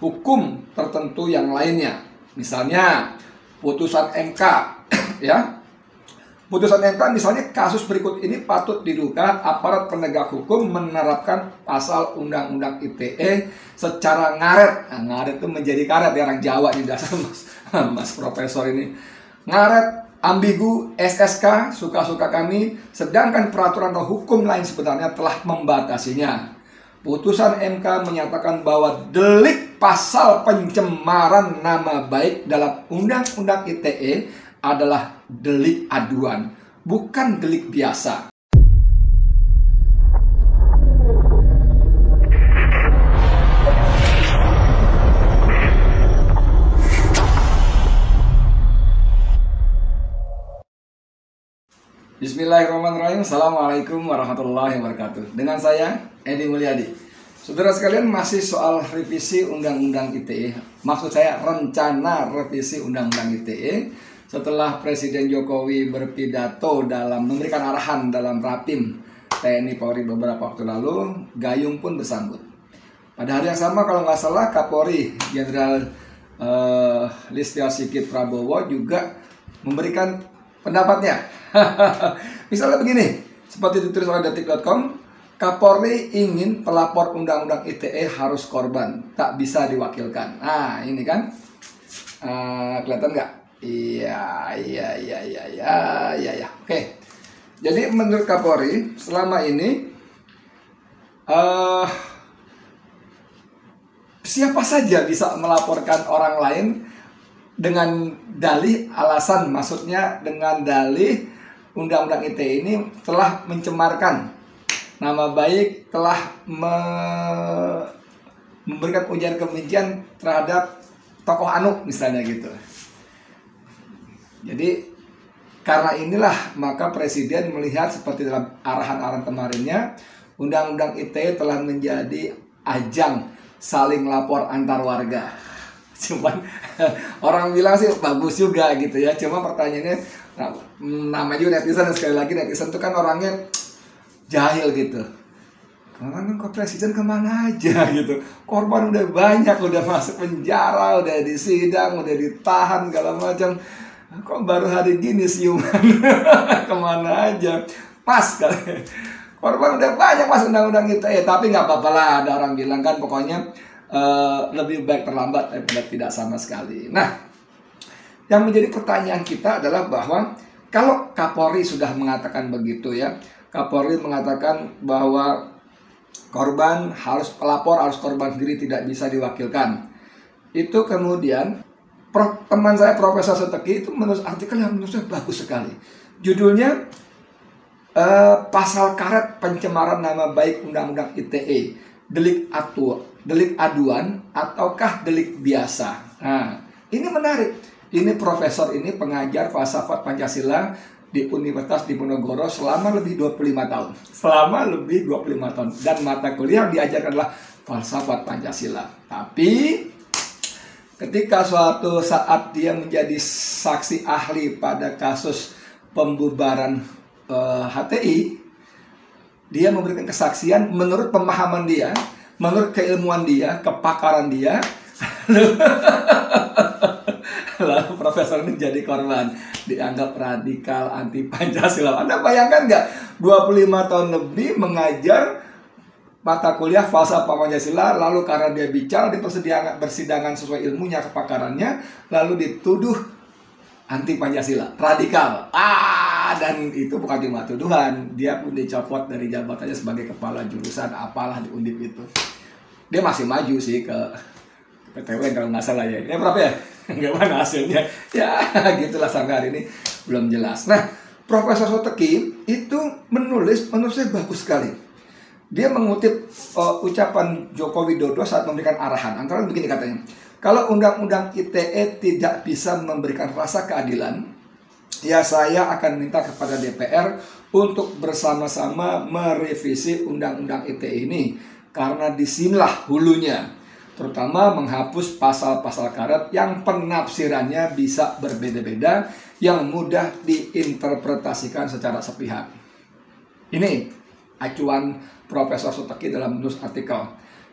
hukum tertentu yang lainnya. Misalnya putusan MK ya. Putusan MK misalnya kasus berikut ini patut diduga aparat penegak hukum menerapkan pasal Undang-Undang ITE secara ngaret. Nah, ngaret itu menjadi karet ya, orang Jawa di dasar mas profesor ini. Ngaret, ambigu, SSK, suka-suka kami, sedangkan peraturan hukum lain sebenarnya telah membatasinya. Putusan MK menyatakan bahwa delik pasal pencemaran nama baik dalam Undang-Undang ITE adalah delik aduan, bukan delik biasa. Bismillahirrahmanirrahim. Assalamualaikum warahmatullahi wabarakatuh. Dengan saya, Edi Mulyadi. Saudara sekalian, masih soal revisi Undang-Undang ITE. Maksud saya rencana revisi Undang-Undang ITE. Setelah Presiden Jokowi berpidato dalam memberikan arahan dalam Rapim TNI Polri beberapa waktu lalu, Gayung pun bersambut. Pada hari yang sama kalau nggak salah, Kapolri Jenderal Listio Sigit Prabowo juga memberikan pendapatnya. Misalnya begini, seperti ditulis oleh detik.com, Kapolri ingin pelapor Undang-Undang ITE harus korban, tak bisa diwakilkan. Nah, ini kan kelihatan nggak? Iya. Oke. Jadi menurut Kapolri selama ini siapa saja bisa melaporkan orang lain dengan dalih alasan, maksudnya dengan dalih Undang-Undang ITE ini telah mencemarkan nama baik, telah memberikan ujaran kebencian terhadap tokoh anu misalnya gitu. Jadi karena inilah maka Presiden melihat seperti dalam arahan-arahan kemarinnya, Undang-Undang ITE telah menjadi ajang saling lapor antar warga. Cuman orang bilang sih bagus juga gitu ya. Cuma pertanyaannya, namanya juga netizen, sekali lagi netizen itu kan orangnya jahil gitu. Kemana kok Presiden kemana aja gitu. Korban udah banyak, udah masuk penjara, udah disidang, udah ditahan segala macam. Kok baru hari gini siuman kemana aja. Pas kali. Korban udah banyak masuk Undang-Undang ITE. Tapi nggak apa-apa lah, ada orang bilang kan pokoknya lebih baik terlambat daripada tidak sama sekali. Nah, yang menjadi pertanyaan kita adalah bahwa kalau Kapolri sudah mengatakan begitu ya, Kapolri mengatakan bahwa korban harus pelapor, harus korban sendiri, tidak bisa diwakilkan. Itu kemudian teman saya Profesor Suteki itu menulis artikel yang menurut saya bagus sekali. Judulnya pasal karet pencemaran nama baik Undang-Undang ITE, delik aduan ataukah delik biasa. Nah, ini menarik. Ini profesor ini pengajar falsafat Pancasila di Universitas Diponegoro selama lebih 25 tahun. Selama lebih 25 tahun. Dan mata kuliah yang diajarkan adalah falsafat Pancasila. Tapi ketika suatu saat dia menjadi saksi ahli pada kasus pembubaran HTI, dia memberikan kesaksian menurut pemahaman dia, menurut keilmuan dia, kepakaran dia. Lalu profesor ini jadi korban, dianggap radikal, anti Pancasila. Anda bayangkan nggak, 25 tahun lebih mengajar mata kuliah falsafah Pancasila, lalu karena dia bicara di persidangan sesuai ilmunya, kepakarannya, lalu dituduh anti Pancasila, radikal. Dan itu bukan cuma tuduhan, dia pun dicopot dari jabatannya sebagai kepala jurusan apalah di Undip itu. Dia masih maju sih ke PTW kalau nggak salah ya. Ini berapa ya? Nggak mana hasilnya. Ya gitulah sampai hari ini belum jelas. Nah, Profesor Suteki itu menulis, menurut saya bagus sekali. Dia mengutip ucapan Joko Widodo saat memberikan arahan. Antara begini katanya, kalau Undang-Undang ITE tidak bisa memberikan rasa keadilan, ya saya akan minta kepada DPR untuk bersama-sama merevisi Undang-Undang ITE ini. Karena disinilah hulunya, terutama menghapus pasal-pasal karet yang penafsirannya bisa berbeda-beda, yang mudah diinterpretasikan secara sepihak. Ini acuan Profesor Suteki dalam menulis artikel.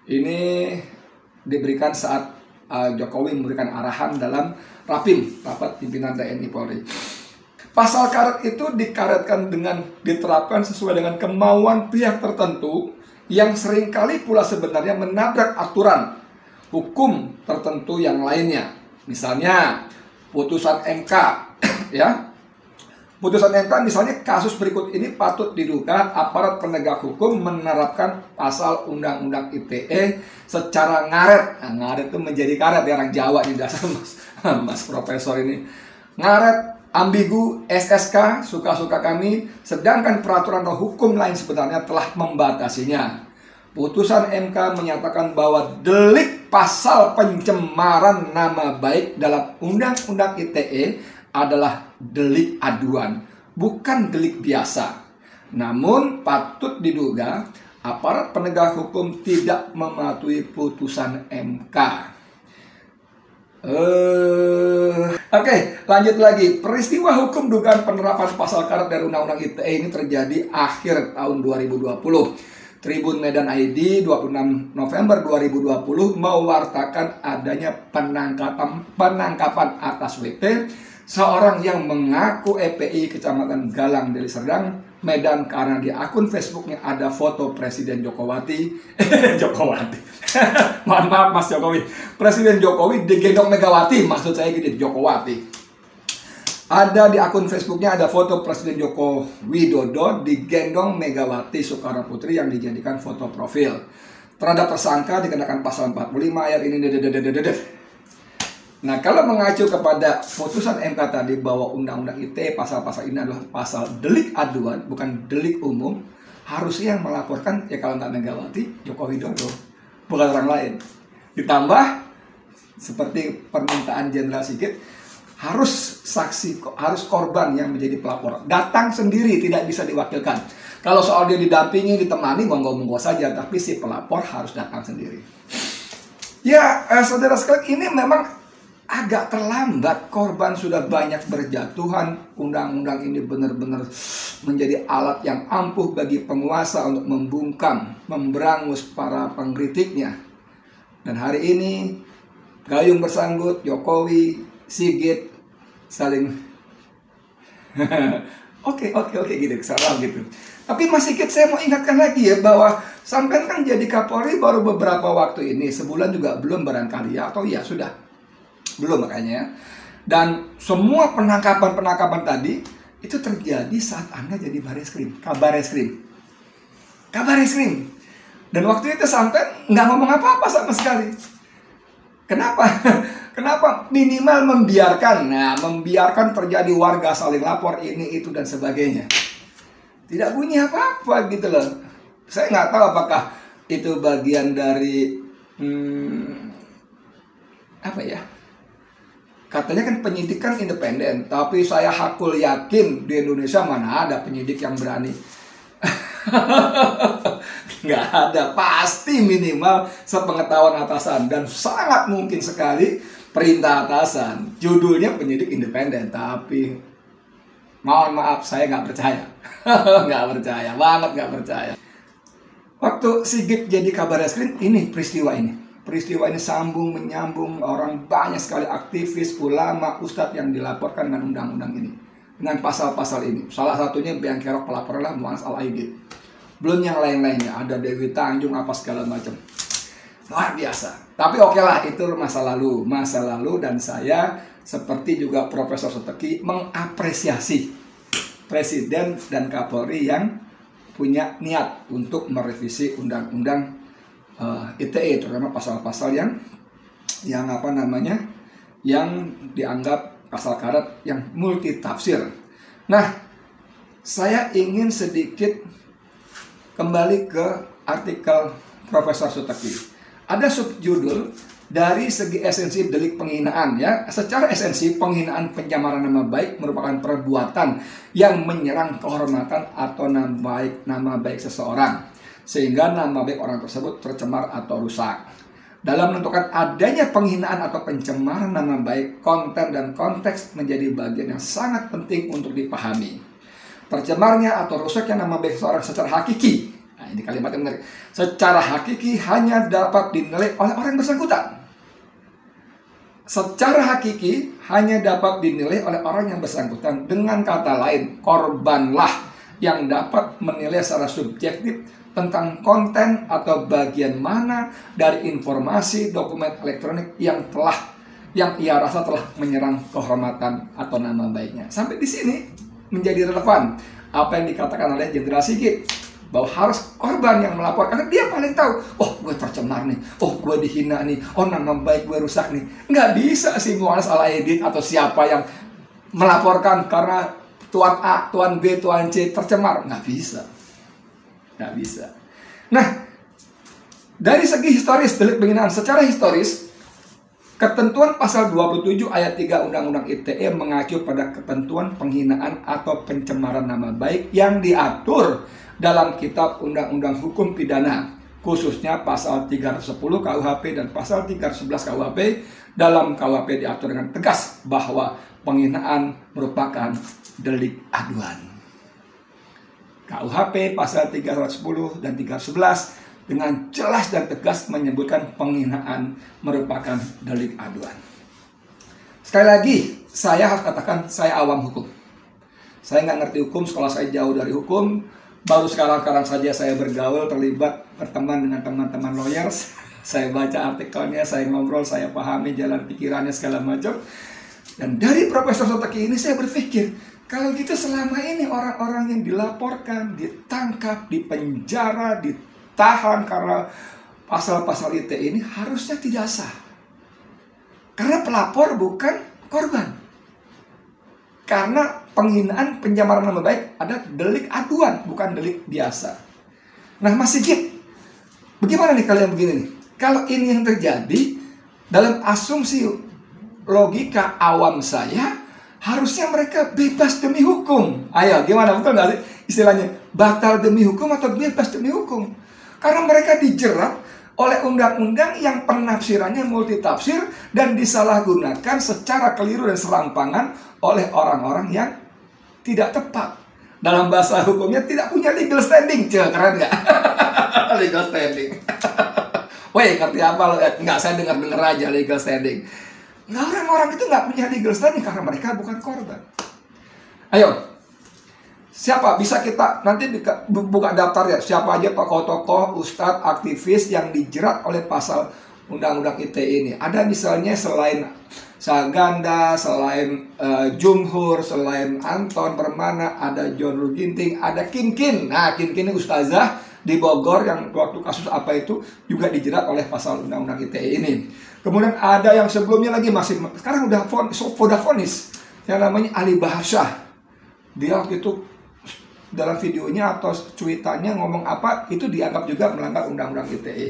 Ini diberikan saat Jokowi memberikan arahan dalam Rapim, rapat pimpinan TNI Polri. Pasal karet itu dikaretkan dengan diterapkan sesuai dengan kemauan pihak tertentu yang seringkali pula sebenarnya menabrak aturan hukum tertentu yang lainnya. Misalnya putusan MK, ya. Putusan MK misalnya kasus berikut ini patut diduga aparat penegak hukum menerapkan pasal Undang-Undang ITE secara ngaret. Nah, ngaret itu menjadi karet ya, orang Jawa di dasar mas profesor ini. Ngaret, ambigu, SSK, suka-suka kami, sedangkan peraturan atau hukum lain sebenarnya telah membatasinya. Putusan MK menyatakan bahwa delik pasal pencemaran nama baik dalam Undang-Undang ITE adalah delik aduan, bukan delik biasa. Namun patut diduga aparat penegak hukum tidak mematuhi putusan MK. Oke, lanjut lagi. Peristiwa hukum dugaan penerapan pasal karet dari Undang-Undang ITE ini terjadi akhir tahun 2020. Tribun Medan ID 26 November 2020 mewartakan adanya penangkapan atas WP, seorang yang mengaku EPI Kecamatan Galang, Deli Serdang, Medan, karena di akun Facebooknya ada foto Presiden Jokowati. Mohon maaf Mas Jokowi. Presiden Jokowi digendong Megawati, maksud saya gitu, Jokowati. Ada di akun Facebooknya ada foto Presiden Joko Widodo digendong Megawati Soekarno Putri yang dijadikan foto profil. Terhadap tersangka dikenakan pasal 45 ayat ini. Nah, kalau mengacu kepada putusan MK tadi bahwa Undang-Undang ITE pasal-pasal ini adalah pasal delik aduan, bukan delik umum, harusnya yang melaporkan ya kalau nggak Megawati, Joko Widodo, bukan orang lain. Ditambah seperti permintaan Jenderal Sigit, harus korban yang menjadi pelapor datang sendiri, tidak bisa diwakilkan. Kalau soal dia didampingi, ditemani, monggo-monggo saja, tapi si pelapor harus datang sendiri. Ya, saudara sekalian, ini memang agak terlambat. Korban sudah banyak berjatuhan. Undang-undang ini benar-benar menjadi alat yang ampuh bagi penguasa untuk membungkam, memberangus para pengkritiknya. Dan hari ini gayung bersanggut, Jokowi, Sigit saling oke gitu, salah gitu. Tapi Mas Sigit, saya mau ingatkan lagi ya bahwa sampai kan jadi Kapolri baru beberapa waktu ini, sebulan juga belum barangkali ya, atau ya sudah belum makanya. Dan semua penangkapan tadi itu terjadi saat Anda jadi kabar reskrim. Dan waktu itu sampai nggak ngomong apa-apa sama sekali. Kenapa? Kenapa? Minimal membiarkan terjadi warga saling lapor ini, itu, dan sebagainya. Tidak bunyi apa-apa gitu loh. Saya nggak tahu apakah itu bagian dari apa ya? Katanya kan penyidik kan independen, tapi saya hakul yakin di Indonesia mana ada penyidik yang berani. Nggak ada, pasti minimal sepengetahuan atasan, dan sangat mungkin sekali perintah atasan. Judulnya penyidik independen, tapi mohon maaf, saya nggak percaya. Nggak percaya, banget nggak percaya. Waktu Sigit jadi kabar reskrim, peristiwa ini sambung menyambung, orang banyak sekali aktivis, ulama, ustadz yang dilaporkan dengan undang-undang ini, dengan pasal-pasal ini. Salah satunya yang kerok pelapor adalah Mu'anas Al-Aidid. Belum yang lain-lainnya, ada Dewi Tanjung, apa segala macam. Luar biasa. Tapi oke lah, itu masa lalu, dan saya seperti juga Profesor Suteki mengapresiasi Presiden dan Kapolri yang punya niat untuk merevisi Undang-Undang ITE, terutama pasal-pasal yang dianggap pasal karet yang multi tafsir. Nah, saya ingin sedikit kembali ke artikel Profesor Suteki. Ada subjudul dari segi esensi delik penghinaan ya. Secara esensi, penghinaan pencemaran nama baik merupakan perbuatan yang menyerang kehormatan atau nama baik seseorang, sehingga nama baik orang tersebut tercemar atau rusak. Dalam menentukan adanya penghinaan atau pencemaran nama baik, konten dan konteks menjadi bagian yang sangat penting untuk dipahami. Tercemarnya atau rusaknya nama baik seseorang secara hakiki, nah ini kalimat yang menarik, secara hakiki hanya dapat dinilai oleh orang yang bersangkutan. secara hakiki hanya dapat dinilai oleh orang yang bersangkutan. Dengan kata lain, korbanlah yang dapat menilai secara subjektif tentang konten atau bagian mana dari informasi dokumen elektronik yang ia rasa telah menyerang kehormatan atau nama baiknya. Sampai di sini menjadi relevan apa yang dikatakan oleh Jenderal Sigit, bahwa harus korban yang melapor, karena dia paling tahu, oh gue tercemar nih, oh gue dihina nih, oh nama baik gue rusak nih. Nggak bisa si Mu'anas Al-Aidin atau siapa yang melaporkan karena Tuan A, Tuan B, Tuan C tercemar. Nggak bisa. Nggak bisa. Nah, dari segi historis, delik penghinaan secara historis, ketentuan pasal 27 ayat 3 Undang-Undang ITE mengacu pada ketentuan penghinaan atau pencemaran nama baik yang diatur dalam Kitab Undang-Undang Hukum Pidana, khususnya pasal 310 KUHP dan pasal 311 KUHP. Dalam KUHP diatur dengan tegas bahwa penghinaan merupakan delik aduan. KUHP pasal 310 dan 311 dengan jelas dan tegas menyebutkan penghinaan merupakan delik aduan. Sekali lagi, saya harus katakan saya awam hukum. Saya nggak ngerti hukum, sekolah saya jauh dari hukum. Baru sekarang saja saya bergaul, terlibat, berteman dengan teman-teman lawyers. Saya baca artikelnya, saya ngobrol, saya pahami jalan pikirannya segala macam. Dan dari Profesor Soteki ini saya berpikir, kalau gitu selama ini orang-orang yang dilaporkan, ditangkap, dipenjara, ditahan karena pasal-pasal ITE ini harusnya tidak sah. Karena pelapor bukan korban. Karena penghinaan pencemaran nama baik ada delik aduan, bukan delik biasa. Nah, Mas Sigit, bagaimana nih kalian begini nih? Kalau ini yang terjadi, dalam asumsi logika awam saya, harusnya mereka bebas demi hukum. Ayo, gimana? Betul nggak sih istilahnya? Batal demi hukum atau bebas demi hukum? Karena mereka dijerat oleh undang-undang yang penafsirannya multitafsir dan disalahgunakan secara keliru dan serampangan oleh orang-orang yang tidak tepat. Dalam bahasa hukumnya tidak punya legal standing. Keren nggak? Legal standing. Woi, ngerti apa lo? Nggak, saya dengar aja legal standing. Nggak, orang-orang itu nggak punya legal standing karena mereka bukan korban. Ayo, siapa bisa kita nanti buka daftar ya, siapa aja tokoh-tokoh, ustadz, aktivis yang dijerat oleh pasal Undang-Undang ITE ini. Ada misalnya selain Saganda, selain Jumhur, selain Anton Permana, ada John Ruginting, ada Kinkin. Nah, Kinkin ini ustazah di Bogor yang waktu kasus apa itu juga dijerat oleh pasal Undang-Undang ITE ini. Kemudian ada yang sebelumnya lagi masih, sekarang udah vonis, yang namanya Ali Bahar Shah. Dia waktu itu dalam videonya atau cuitannya ngomong apa, itu dianggap juga melanggar Undang-Undang ITE.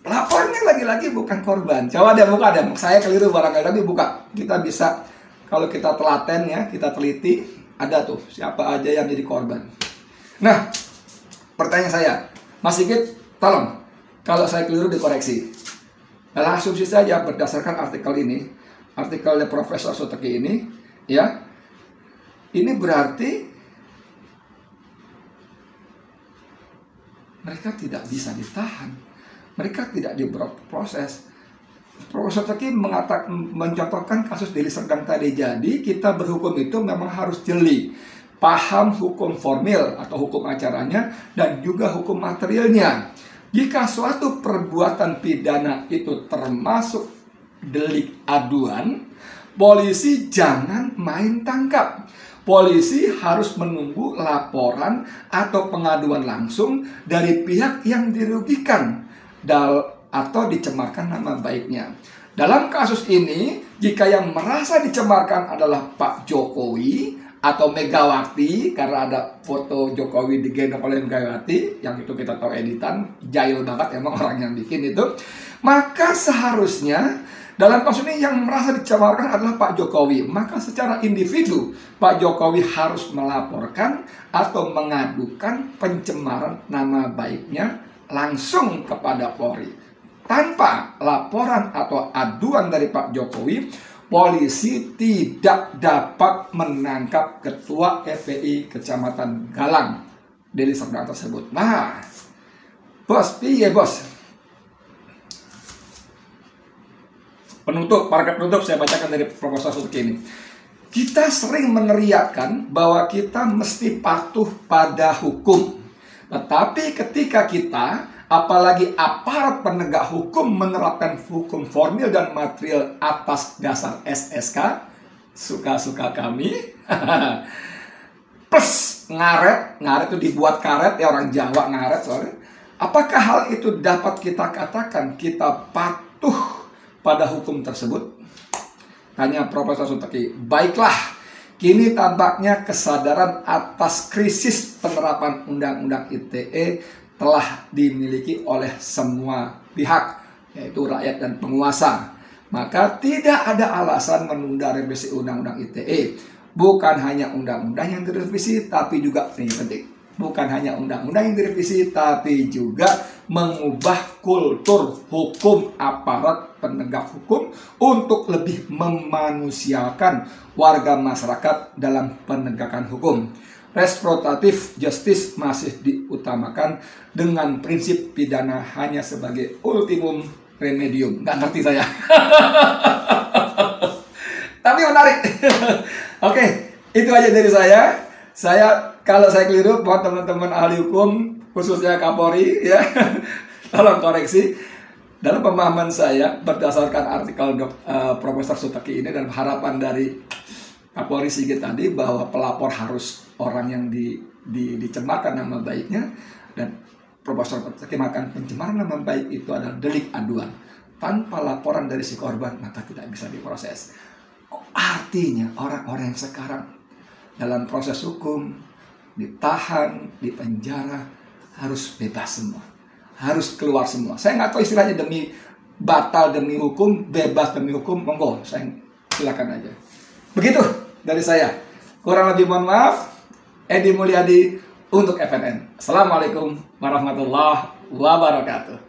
Lapornya lagi-lagi bukan korban. Coba deh buka deh. Saya keliru barangkali, tapi buka. Kita bisa, kalau kita telaten ya, kita teliti, ada tuh siapa aja yang jadi korban. Nah, pertanyaan saya, Mas Sigit, tolong, kalau saya keliru dikoreksi. Dalam asumsi saja berdasarkan artikel ini, artikelnya Profesor Soteki ini, ya, ini berarti mereka tidak bisa ditahan. Mereka tidak diproses. Profesor Soteki mencontohkan kasus Deli Serdang tadi. Jadi kita berhukum itu memang harus jeli, paham hukum formil atau hukum acaranya dan juga hukum materialnya. Jika suatu perbuatan pidana itu termasuk delik aduan, polisi jangan main tangkap. Polisi harus menunggu laporan atau pengaduan langsung dari pihak yang dirugikan atau dicemarkan nama baiknya. Dalam kasus ini, jika yang merasa dicemarkan adalah Pak Jokowi atau Megawati, karena ada foto Jokowi digendong oleh Megawati, yang itu kita tahu editan, jahil banget emang orang yang bikin itu, maka seharusnya dalam kasus ini yang merasa dicemarkan adalah Pak Jokowi. Maka secara individu, Pak Jokowi harus melaporkan atau mengadukan pencemaran nama baiknya langsung kepada Polri. Tanpa laporan atau aduan dari Pak Jokowi, polisi tidak dapat menangkap Ketua FPI Kecamatan Galang Deli Serdang tersebut. Nah, bos, piye bos? Penutup, paragraf penutup saya bacakan dari Profesor Subki ini. Kita sering meneriakkan bahwa kita mesti patuh pada hukum. Tetapi ketika kita, apalagi aparat penegak hukum, menerapkan hukum formil dan material atas dasar SSK, suka-suka kami, plus ngaret itu dibuat karet, ya orang Jawa ngaret soalnya. Apakah hal itu dapat kita katakan kita patuh pada hukum tersebut? Tanya Profesor Subki. Baiklah, kini tampaknya kesadaran atas krisis penerapan Undang-Undang ITE telah dimiliki oleh semua pihak, yaitu rakyat dan penguasa. Maka tidak ada alasan menunda revisi Undang-Undang ITE. Bukan hanya undang-undang yang direvisi, tapi juga, ini penting, bukan hanya undang-undang yang direvisi, tapi juga mengubah kultur hukum aparat penegak hukum untuk lebih memanusiakan warga masyarakat dalam penegakan hukum. Restoratif justice masih diutamakan dengan prinsip pidana hanya sebagai ultimum remedium. Nggak ngerti saya. Tapi menarik. Oke, itu aja dari saya. Kalau saya keliru, buat teman-teman ahli hukum, khususnya Kapolri, ya, tolong koreksi. Dalam pemahaman saya, berdasarkan artikel Profesor Subki ini dan harapan dari Kapolri Sigit tadi, bahwa pelapor harus orang yang dicemarkan nama baiknya, dan Profesor Subki mengatakan pencemaran nama baik itu adalah delik aduan. Tanpa laporan dari si korban, maka tidak bisa diproses. Artinya orang-orang yang sekarang dalam proses hukum, ditahan, dipenjara, harus bebas semua. Harus keluar semua. Saya nggak tahu istilahnya demi batal demi hukum, bebas demi hukum, monggo, saya silakan aja. Begitu dari saya. Kurang lebih mohon maaf. Edi Mulyadi untuk FNN. Assalamualaikum warahmatullahi wabarakatuh.